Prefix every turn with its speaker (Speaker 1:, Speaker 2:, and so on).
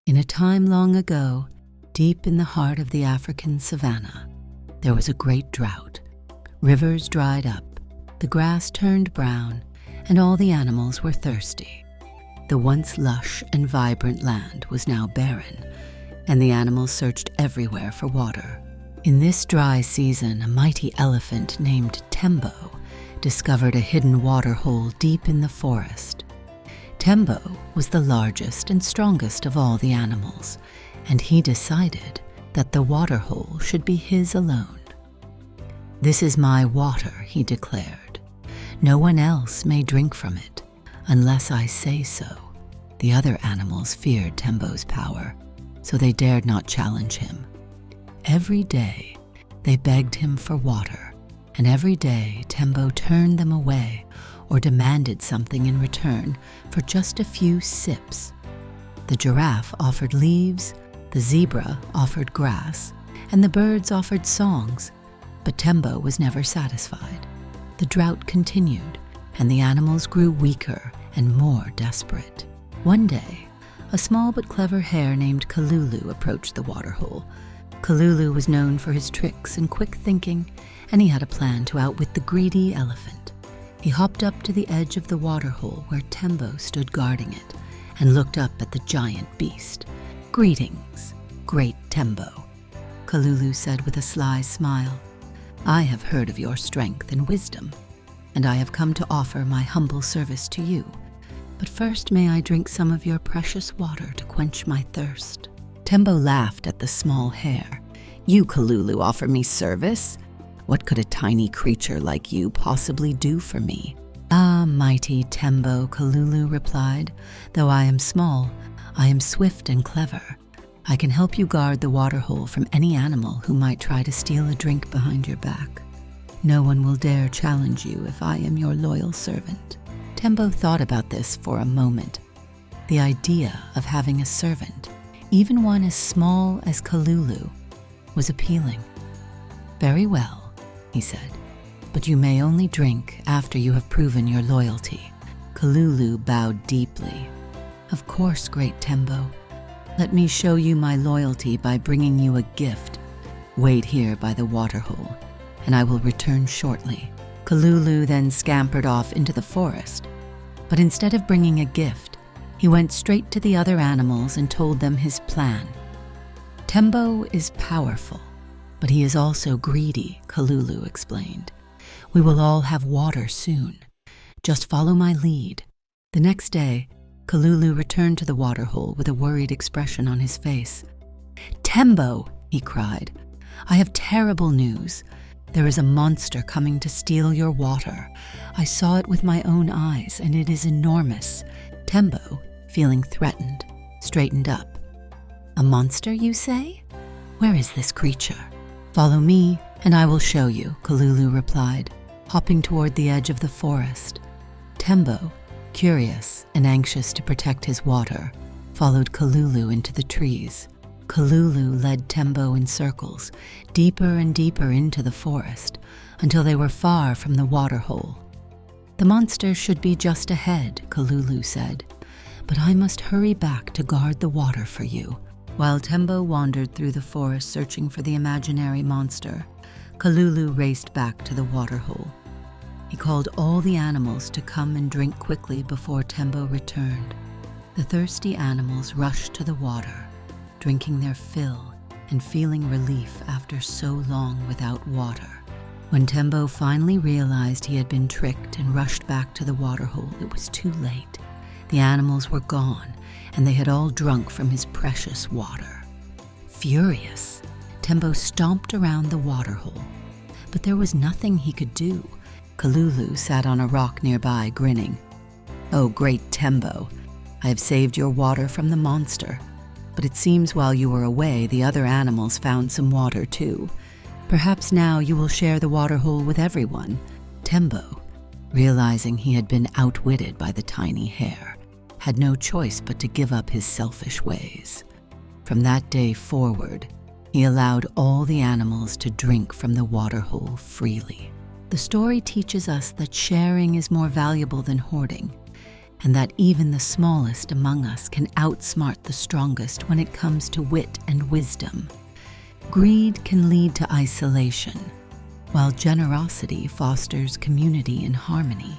Speaker 1: In a time long ago, deep in the heart of the African savanna, there was a great drought. Rivers dried up, the grass turned brown, and all the animals were thirsty. The once lush and vibrant land was now barren, and the animals searched everywhere for water. In this dry season, a mighty elephant named Tembo discovered a hidden waterhole deep in the forest. Tembo was the largest and strongest of all the animals, and he decided that the waterhole should be his alone. "This is my water," he declared. "No one else may drink from it, unless I say so." The other animals feared Tembo's power, so they dared not challenge him. Every day, they begged him for water, and every day Tembo turned them away or demanded something in return for just a few sips. The giraffe offered leaves, the zebra offered grass, and the birds offered songs, but Tembo was never satisfied. The drought continued, and the animals grew weaker and more desperate. One day, a small but clever hare named Kalulu approached the waterhole. Kalulu was known for his tricks and quick thinking, and he had a plan to outwit the greedy elephant. He hopped up to the edge of the waterhole where Tembo stood guarding it and looked up at the giant beast. "Greetings, great Tembo," Kalulu said with a sly smile. "I have heard of your strength and wisdom, and I have come to offer my humble service to you. But first, may I drink some of your precious water to quench my thirst?" Tembo laughed at the small hare. "You, Kalulu, offer me service? What could a tiny creature like you possibly do for me?" "Ah, mighty Tembo," Kalulu replied, "though I am small, I am swift and clever. I can help you guard the waterhole from any animal who might try to steal a drink behind your back. No one will dare challenge you if I am your loyal servant." Tembo thought about this for a moment. The idea of having a servant, even one as small as Kalulu, was appealing. "Very well," he said, "but you may only drink after you have proven your loyalty." Kalulu bowed deeply. "Of course, great Tembo. Let me show you my loyalty by bringing you a gift. Wait here by the waterhole, and I will return shortly." Kalulu then scampered off into the forest, but instead of bringing a gift, he went straight to the other animals and told them his plan. "Tembo is powerful, but he is also greedy," Kalulu explained. "We will all have water soon. Just follow my lead." The next day, Kalulu returned to the waterhole with a worried expression on his face. "Tembo," he cried, "I have terrible news. There is a monster coming to steal your water. I saw it with my own eyes, and it is enormous." Tembo, feeling threatened, straightened up. "A monster, you say? Where is this creature?" "Follow me, and I will show you," Kalulu replied, hopping toward the edge of the forest. Tembo, curious and anxious to protect his water, followed Kalulu into the trees. Kalulu led Tembo in circles, deeper and deeper into the forest, until they were far from the waterhole. "The monster should be just ahead," Kalulu said, "but I must hurry back to guard the water for you." While Tembo wandered through the forest searching for the imaginary monster, Kalulu raced back to the waterhole. He called all the animals to come and drink quickly before Tembo returned. The thirsty animals rushed to the water, drinking their fill and feeling relief after so long without water. When Tembo finally realized he had been tricked and rushed back to the waterhole, it was too late. The animals were gone, and they had all drunk from his precious water. Furious, Tembo stomped around the waterhole, but there was nothing he could do. Kalulu sat on a rock nearby, grinning. "Oh, great Tembo, I have saved your water from the monster, but it seems while you were away, the other animals found some water too. Perhaps now you will share the waterhole with everyone." Tembo, realizing he had been outwitted by the tiny hare, had no choice but to give up his selfish ways. From that day forward, he allowed all the animals to drink from the waterhole freely. The story teaches us that sharing is more valuable than hoarding. and that even the smallest among us can outsmart the strongest when it comes to wit and wisdom. Greed can lead to isolation, while generosity fosters community and harmony.